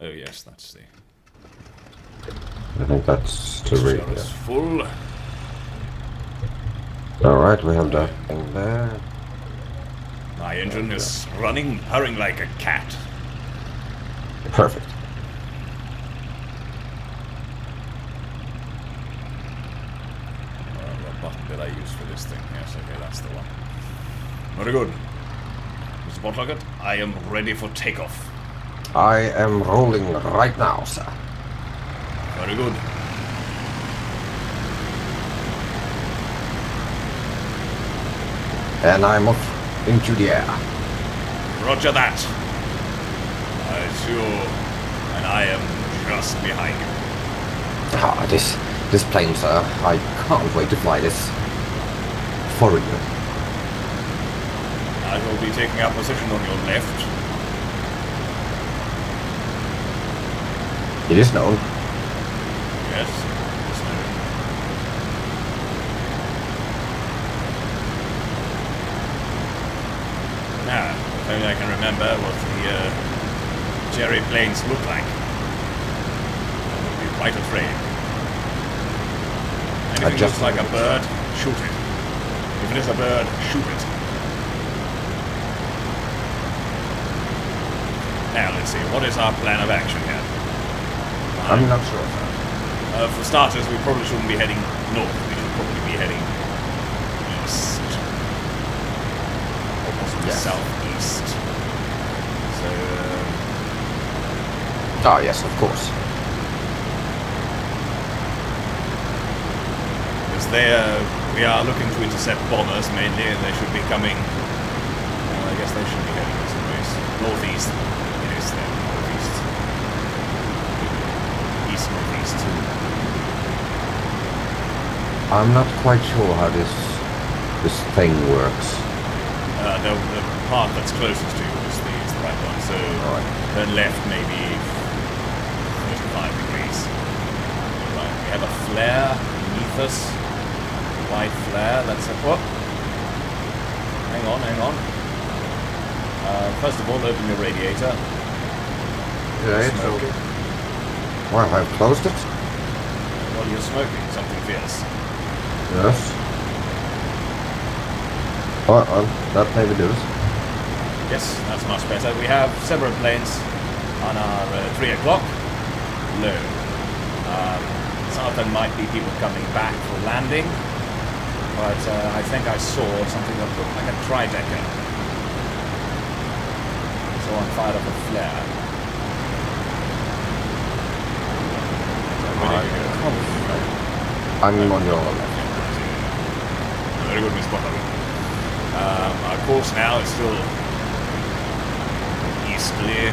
Oh yes, that's the... I think that's to read. Mixture is full. Alright, we have that thing there. My engine is running, purring like a cat. Perfect. What button did I use for this thing? Yes, okay, that's the one. Very good. Mr. Warthog, I am ready for takeoff. I am rolling right now, sir. Very good. And I'm off into the air. Roger that. I sure, and I am just behind you. Ah, this plane, sir. I can't wait to fly this. For you. I will be taking up position on your left. It is known. Yes. It's known. Now, if only I can remember what the Jerry planes look like. I will be quite afraid. Anything looks like a bird, shoot it. If it is a bird, shoot it. Now, let's see. What is our plan of action here? I'm not sure, sir. For starters, we probably shouldn't be heading north. We should probably be heading east. Or possibly southeast. So... Ah, yes, of course. Because we are looking to intercept bombers mainly, and they should be coming... I guess they should be heading this way. Northeast. Yes, then northeast. East, northeast too. I'm not quite sure how this thing works. The part that's closest to you is the right one, so turn left maybe 35 degrees. Right, we have a flare beneath us. White flare, that's a... Whoop. Hang on. First of all, open your radiator. Yeah, Smoke it. Well, I've closed it. Well, you're smoking something fierce. Yes. Oh, well, that maybe does. Yes, that's much better. We have several planes on our 3 o'clock. Low. Some of them might be people coming back for landing, but I think I saw something that looked like a tridecker. So I'm fired up a flare. I'm on your left. Very good, Miss Butler. Our course now is still easterly.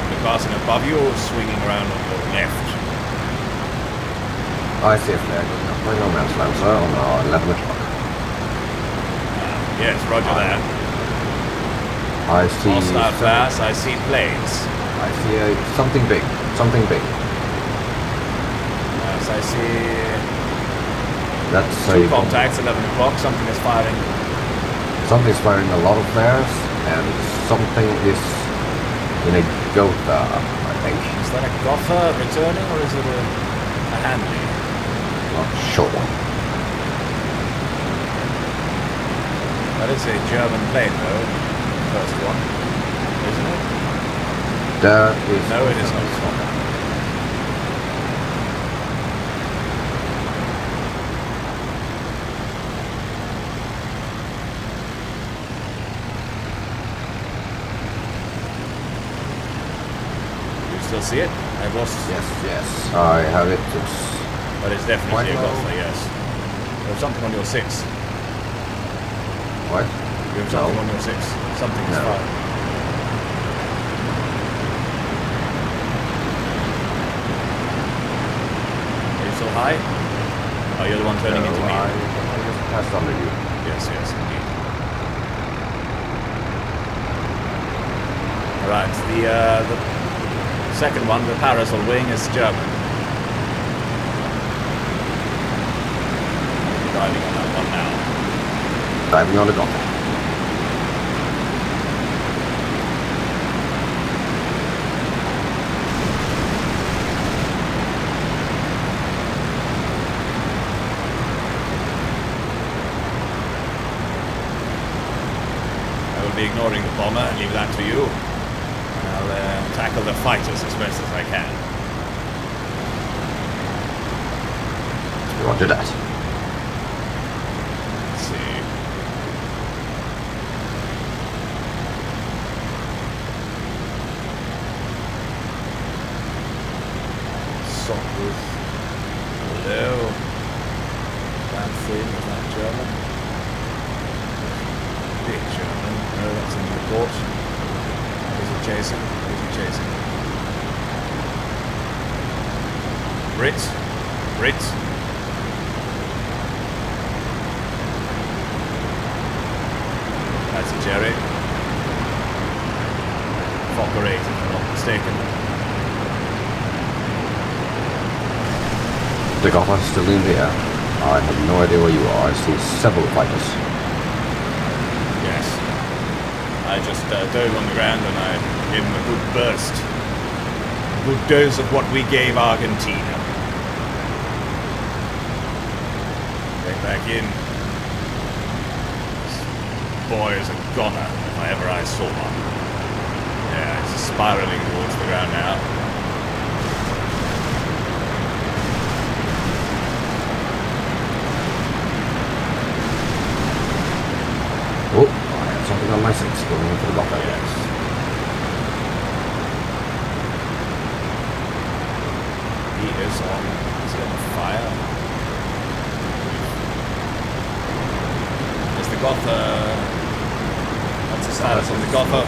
We're passing above you, swinging around on your left. I see a flare going up by no man's land, sir, on our 11 o'clock. Yes, roger that. I see... Hostile flares, I see planes. I see something big. Yes, I see... That's two contacts, 11 o'clock, something is firing. Something's firing a lot of flares, and something is in a Gotha, I think. Is that a Gotha returning, or is it a Handley? Not sure. That is a German plane, though. First one, isn't it? That is... No, it is not. You still see it? I've lost... Yes, I have it. It's... But it's definitely a Quite low. Gotha, yes. There's something on your 6. What? You have something on your 6. Something is No. firing. Are you still high? Oh, you're the one turning into me. I just passed under you. Yes, indeed. Alright, the second one, the parasol wing, is German. Driving on that one now. Diving on the Gotha. be ignoring the bomber and leave that to you. I'll tackle the fighters as best as I can. Roger that. Let's see. Softwood. Hello. That thing, is that German? Big German. No, that's in the report. Is it Jason? Is he chasing? Brit. That's a Jerry. Fokker 8, if I'm not mistaken. The Gotha is still in the air. I have no idea where you are. I see several fighters. Yes. I just dove on the ground and I gave him a good burst. A good dose of what we gave Argentina. Get back in. Boy is a goner if I saw one. Yeah, it's spiraling towards the ground now. Oh, I have something on my 6 going into the Gotha. Yes. He is on fire. Is the Gotha... What's the status on the Gotha?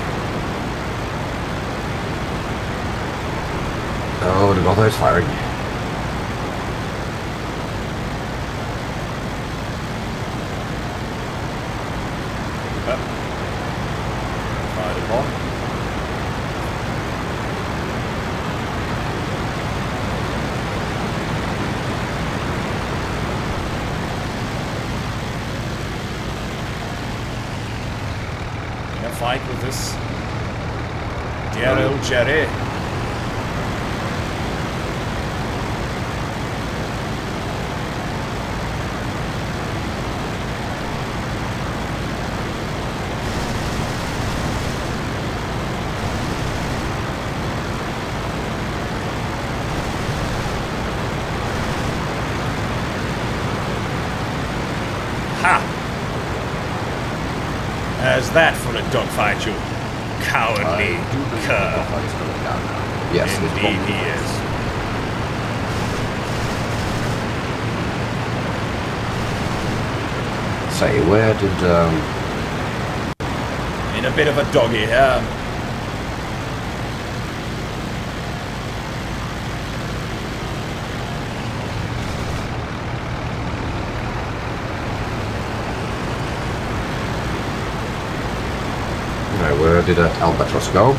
Oh, the Gotha is firing. Yep. Fired upon. In a fight with this dear old Jerry. As that for a dogfight, you cowardly cur. Yes, indeed he is. Say, where did In a bit of a doggy here. where did that Albatross go?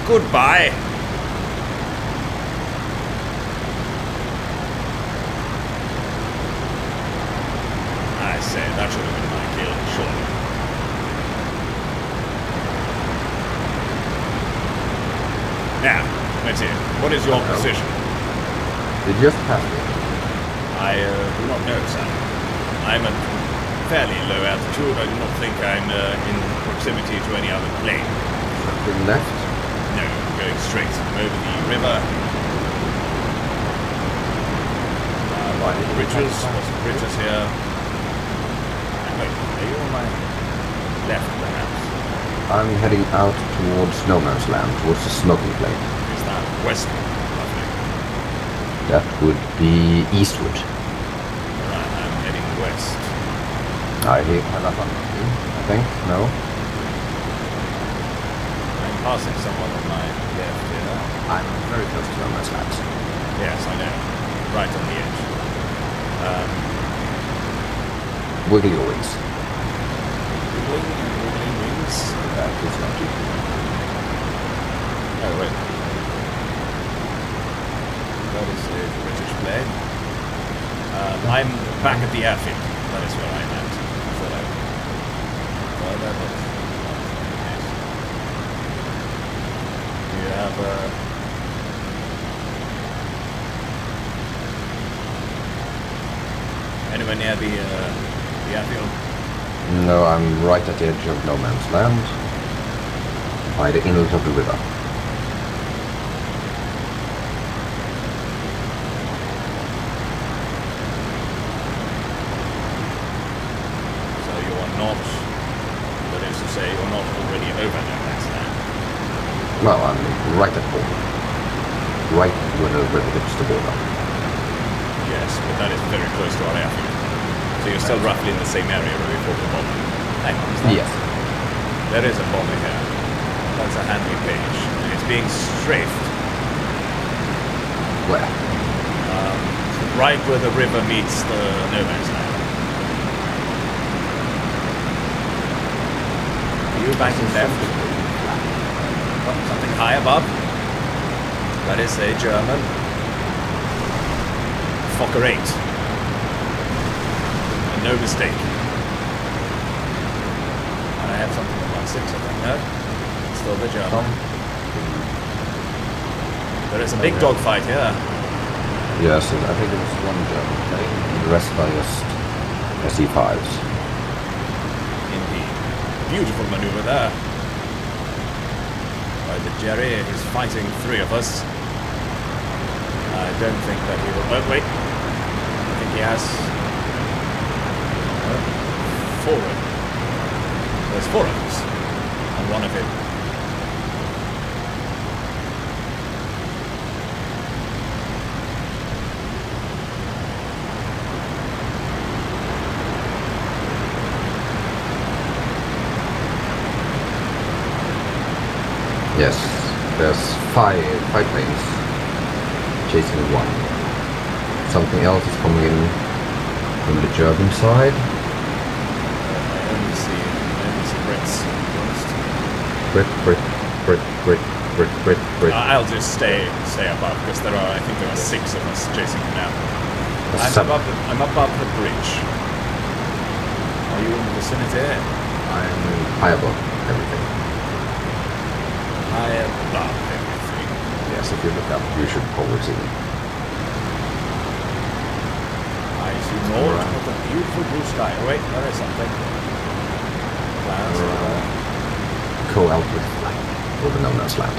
Goodbye. I say, that should have been my kill, surely. Now, let's hear. What is your position? Did you just pass me? I do not know, sir. I'm at fairly low altitude. I do not think I'm in proximity to any other plane. Something left? No, I'm going straight over the river. Bridges, lots of bridges here. And wait, are you on my left, perhaps? I'm heading out towards No Man's Land, towards the smoking plane. Is that westward, roughly? That would be eastward. Right, I'm heading west. I have that one. I think, no? I'm passing someone on my left here. I'm very close to No Man's Land. Yes, I know. Right on the edge. Wiggle your wings. Wiggling wings. That is lucky. Oh, wait. That is a British plane. I'm back at the airfield. That is where I'm at. I thought I... Well, that was... Do you have anywhere near the airfield? No, I'm right at the edge of no man's land, by the inlet of the river. So you are not, that is to say, you're not already over no man's land. Well, I'm right at border. Right where the river hits the border. Yes, but that is very close to our airfield. So you're still roughly in the same area where we fought the bomber. Hang on, is that? Yes. There is a bomber here. That's a handy page. And it's being strafed. Where? Right where the river meets the no man's land. Are you banking left? Oh, something high above? That is a German Fokker 8. And no mistake. And I have something on 1.6, I think. No? Still the German. There is a big dogfight here. Yes, I think it was one German plane. The rest are just SE5s. Indeed. Beautiful maneuver there. By the Jerry is fighting three of us. I don't think that he will. Oh, wait. I think he has. Four. There's four of us. And one of him. Yes, there's five planes chasing one. Something else is coming in from the German side. I only see Brits. Brit. I'll just stay above because I think there are 6 of us chasing him now. I'm above the bridge. Are you in the vicinity? I'm high above everything. High above everything. Yes, if you look up, you should probably see me. I see north with a beautiful blue sky. Oh, wait, there is something. Clouds. Co-outlet flight over no man's land.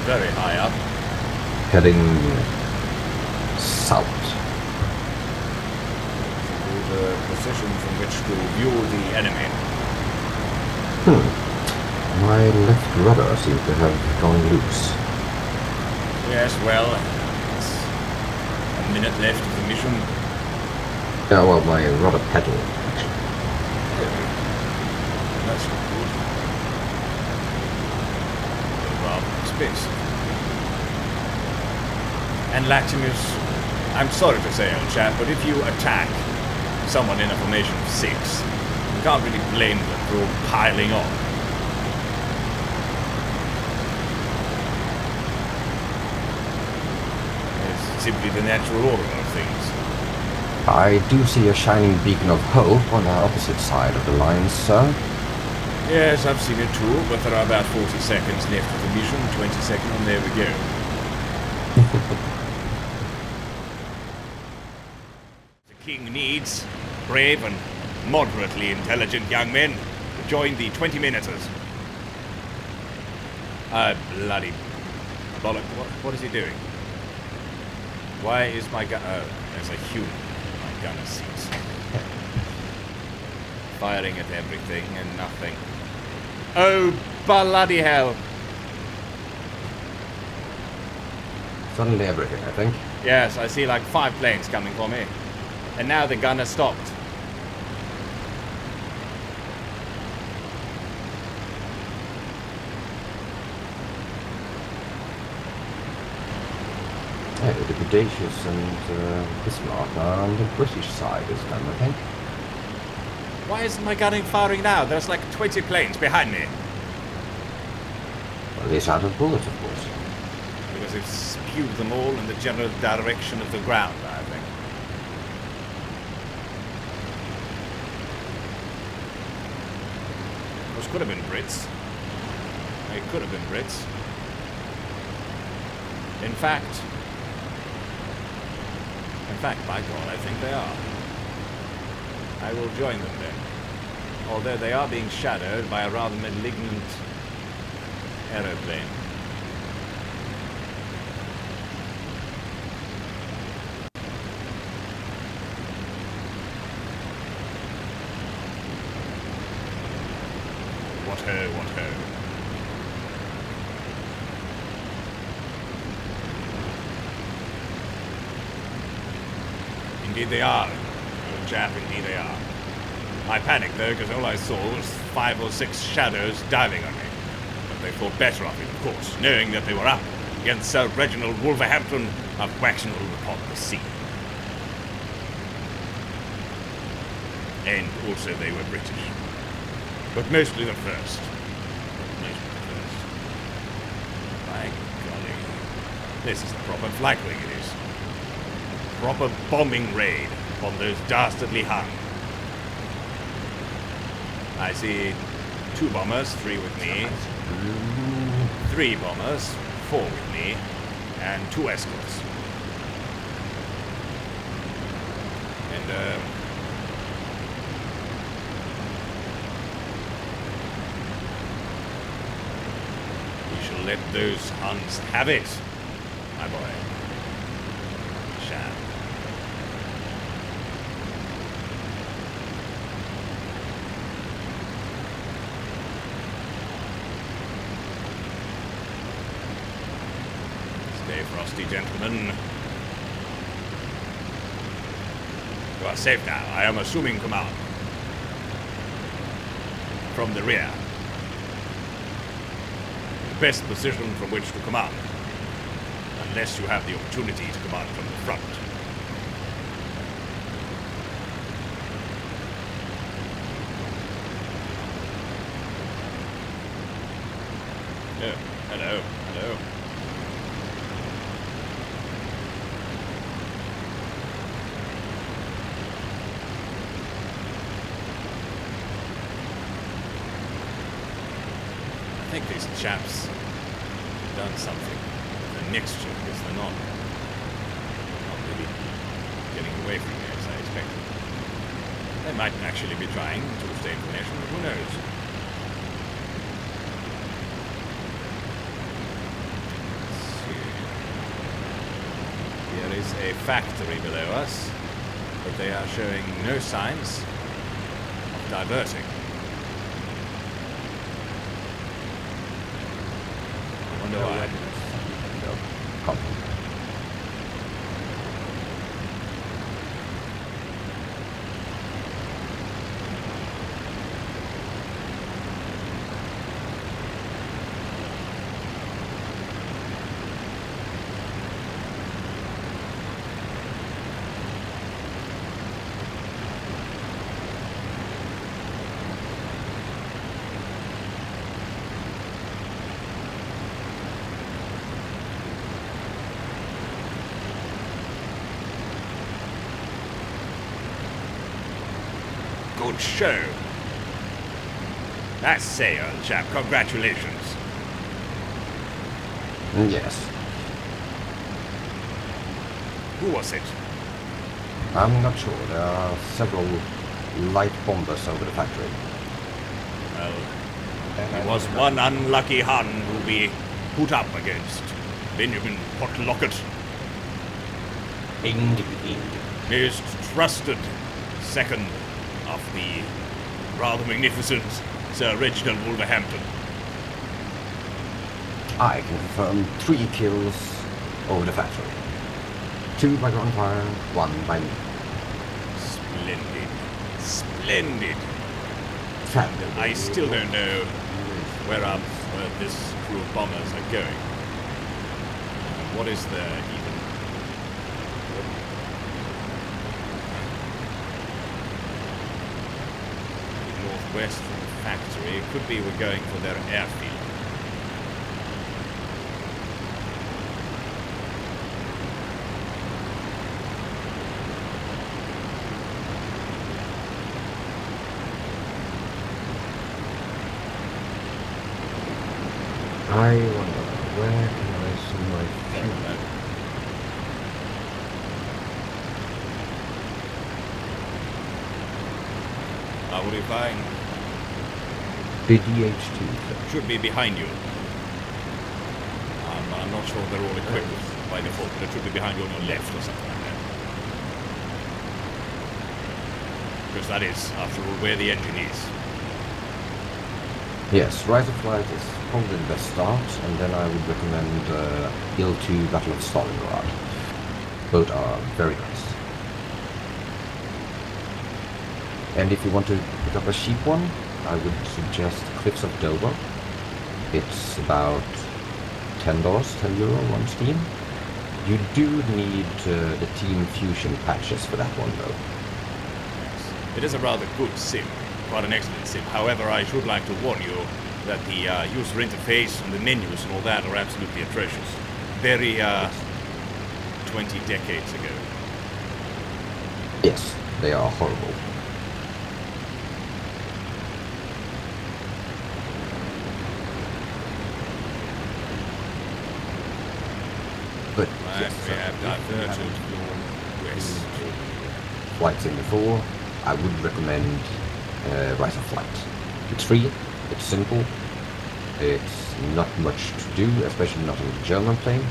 Very high up. Heading south. To the position from which to view the enemy. My left rudder seems to have gone loose. Yes, well, it's a minute left of the mission. Yeah, well, my rudder pedal, actually. That's not good. Rather expensive. And Latimus, I'm sorry to say, old chap, but if you attack someone in a formation of 6, you can't really blame them for all piling on. It's simply the natural order of things. I do see a shining beacon of hope on the opposite side of the line, sir. Yes, I've seen it too, but there are about 40 seconds left of the mission, 20 seconds, and there we go. The king needs brave and moderately intelligent young men to join the 20-minuters. Bloody bollock. What is he doing? Why is my gun... Oh, there's a human in my gunner seat. Firing at everything and nothing. Oh, bloody hell. Suddenly everything, I think. Yes, I see like 5 planes coming for me. And now the gun has stopped. Yeah, the Predacious and Bismarck are on the British side this time, I think. Why isn't my gunning firing now? There's like 20 planes behind me. Well, it's out of bullets, of course. Because it spewed them all in the general direction of the ground, I think. Those could have been Brits. They could have been Brits. In fact, In fact, by God, I think they are. I will join them then. Although they are being shadowed by a rather malignant aeroplane. What ho, what ho. Indeed they are, old chap, indeed they are. I panicked though, because all I saw was 5 or 6 shadows diving on me. But they thought better of it, of course, knowing that they were up against Sir Reginald Wolverhampton of Waxenall upon the Sea. And also they were British. But mostly the first. By golly. This is the proper flight wing, it is. Proper bombing raid on those dastardly Huns. I see 2 bombers, 3 with me. 3 bombers, 4 with me. And 2 escorts. And, we shall let those Huns have it, my boy. Shall. Stay frosty, gentlemen. You are safe now. I am assuming command. From the rear. The best position from which to command. Unless you have the opportunity to command from the front. Oh, hello, hello. I think these chaps have done something with the mixture, because they're not really getting away from me as I expected. They might actually be trying to stay information, but who knows? Let's see. Here is a factory below us, but they are showing no signs of diverting. No weapons. No. Come. Good show. I say, old chap, congratulations. Yes. Who was it? I'm not sure. There are several light bombers over the factory. Well, he was one unlucky Hun who we put up against. Benjamin Potlocket. Indeed. Most trusted second of the rather magnificent Sir Reginald Wolverhampton. I can confirm 3 kills over the factory. 2 by ground fire, 1 by me. Splendid. Splendid. Fabulous. I still don't know where this crew of bombers are going. What is there even? Northwest from the factory. It could be we're going for their airfield. I wonder, where can I see my fuel? What are you flying? The DH2, sir. Should be behind you. I'm not sure they're all equipped by default, but it should be behind you on your left or something like that. Because that is, after all, where the engine is. Yes, Rise of Flight is probably the best start, and then I would recommend IL-2 Battle of Stalingrad. Both are very nice. And if you want to pick up a cheap one, I would suggest Cliffs of Dover. It's about $10, €10 on Steam. You do need the Team Fusion patches for that one, though. Yes. It is a rather good sim, quite an excellent sim. However, I should like to warn you that the user interface and the menus and all that are absolutely atrocious. Very 20 decades ago. Yes, they are horrible. But yes, We have diverted west. Flight Sim before, I would recommend Rise of Flight. It's free, it's simple, it's not much to do, especially not on the German plane.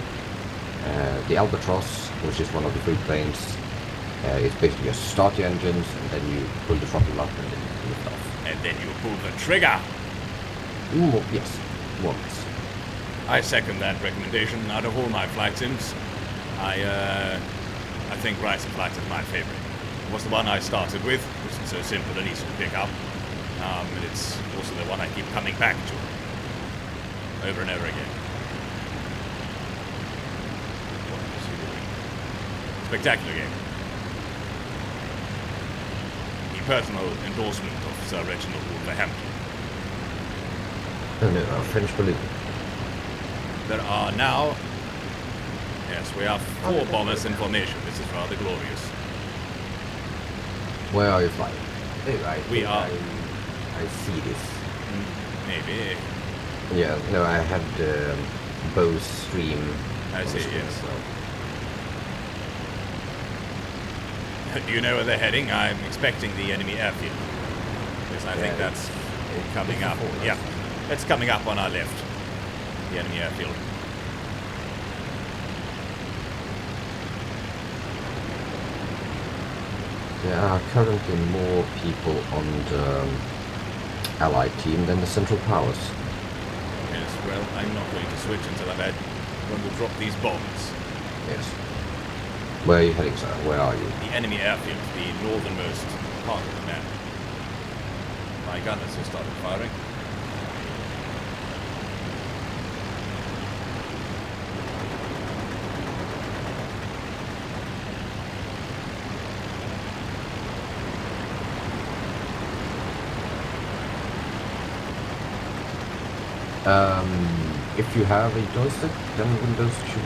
The Albatross, which is one of the free planes, it's basically just start the engines and then you pull the throttle up and then you lift off. And then you pull the trigger. Yes, more or less. I second that recommendation. Out of all my flight sims, I think Rise of Flight is my favorite. It was the one I started with, because it's so simple and easy to pick up. And it's also the one I keep coming back to over and over again. What is he doing? Spectacular game. The personal endorsement of Sir Reginald Wolverhampton. Oh no, French balloon. There are now, yes, we have 4 bombers in formation. This is rather glorious. Where are you flying? We are. I see this. Maybe. Yeah, no, I had Bo's stream. I on see, screen, yes. so. Do you know where they're heading? I'm expecting the enemy airfield. Because I think that's coming up. Yeah, it's coming up on our left. The enemy airfield. There are currently more people on the Allied team than the Central Powers. Yes, well, I'm not going to switch until I've had one to drop these bombs. Yes. Where are you heading, sir? Where are you? The enemy airfield, the northernmost part of the map. My gun has just started firing. If you have a joystick, then Windows should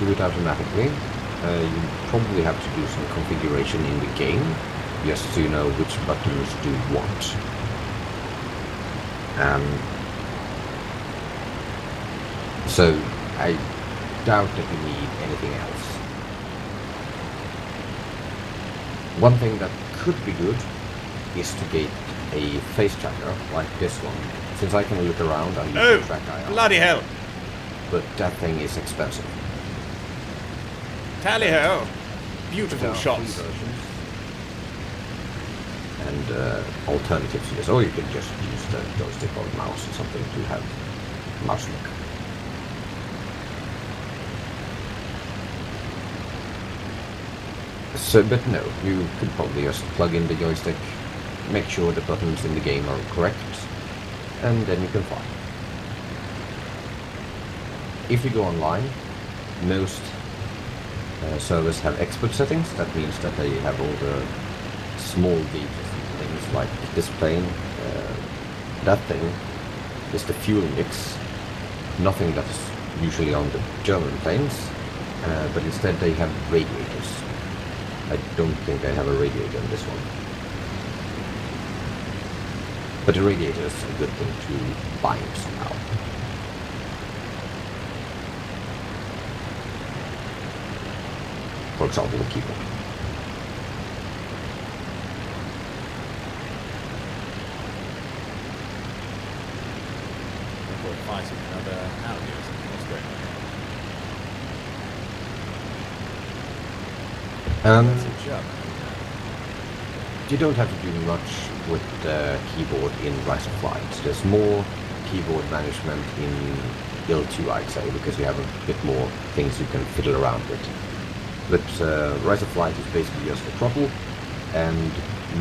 do it automatically. You probably have to do some configuration in the game, just so you know which buttons do what. So I doubt that you need anything else. One thing that could be good is to get a face tracker like this one. Since I can look around and use the TrackIR. Bloody hell! But that thing is expensive. Tally ho! Beautiful There are shots. free versions. And alternatives to this, or you can just use the joystick or mouse or something to have mouse look. So, but no, you could probably just plug in the joystick, make sure the buttons in the game are correct, and then you can fly. If you go online, most servers have expert settings. That means that they have all the small gauges and things like this plane. That thing is the fuel mix, nothing that is usually on the German planes, but instead they have radiators. I don't think I have a radiator on this one. But the radiator is a good thing to bind somehow. For example, the keyboard. report fighting another Audi or something. What's going on? That's a jump. You don't have to do much with the keyboard in Rise of Flight. There's more keyboard management in L2, I'd say, because you have a bit more things you can fiddle around with. But Rise of Flight is basically just the throttle, and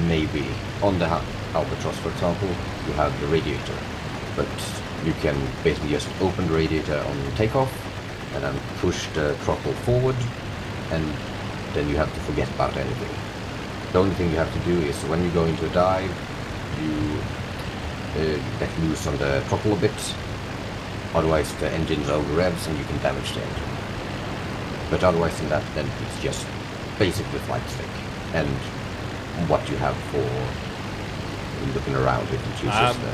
maybe on the Albatross, for example, you have the radiator. But you can basically just open the radiator on takeoff, and then push the throttle forward, and then you have to forget about anything. The only thing you have to do is when you go into a dive, you let loose on the throttle a bit. Otherwise the engine over revs and you can damage the engine. But otherwise than that, then it's just basically flight stick and what you have for looking around if you choose the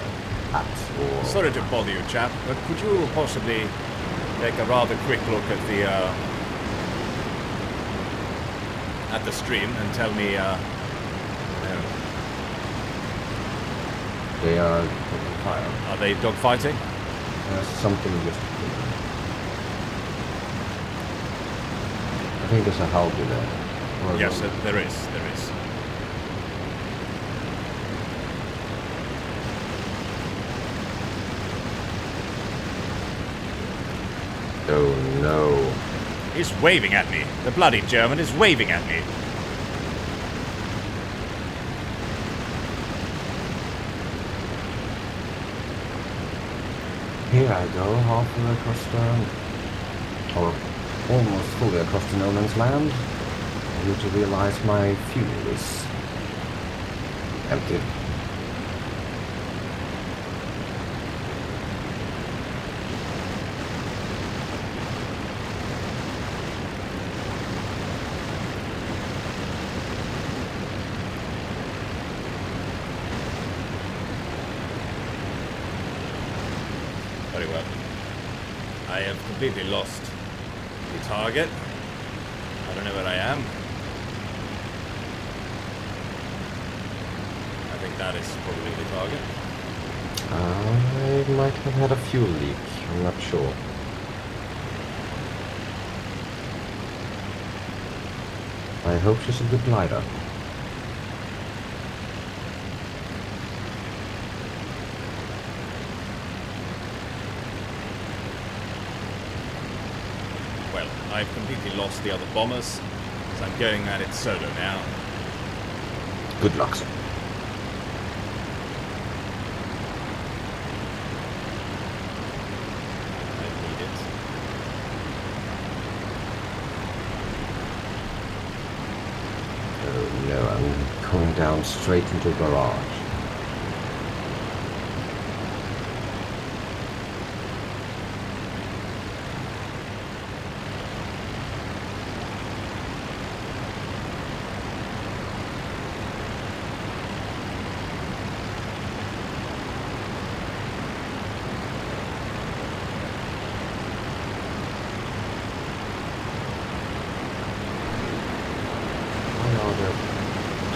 hats or... Sorry to bother you, chap, but could you possibly take a rather quick look at the stream and tell me they are fire. Are they dogfighting? Something just... I think there's a Halby there. Yes, there is. Oh no. He's waving at me. The bloody German is waving at me. Here I go, halfway across the... or almost fully across the no man's land. I need to realize my fuel is empty. Very well. I have completely lost the target. I don't know where I am. I think that is probably the target. I might have had a fuel leak, I'm not sure. I hope she's a good glider. Well, I've completely lost the other bombers, so I'm going at it solo now. Good luck, sir. I need it. Oh no, I'm going down straight into a garage.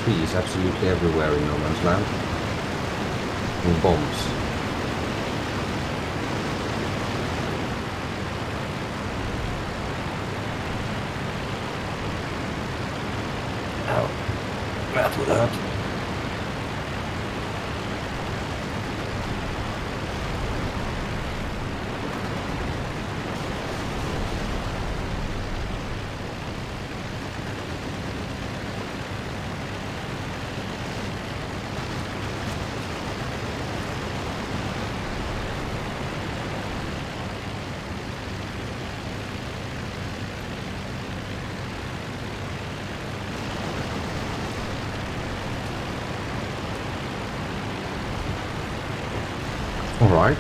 Trees absolutely everywhere in no man's land. And bombs. Ow. That would hurt. All right.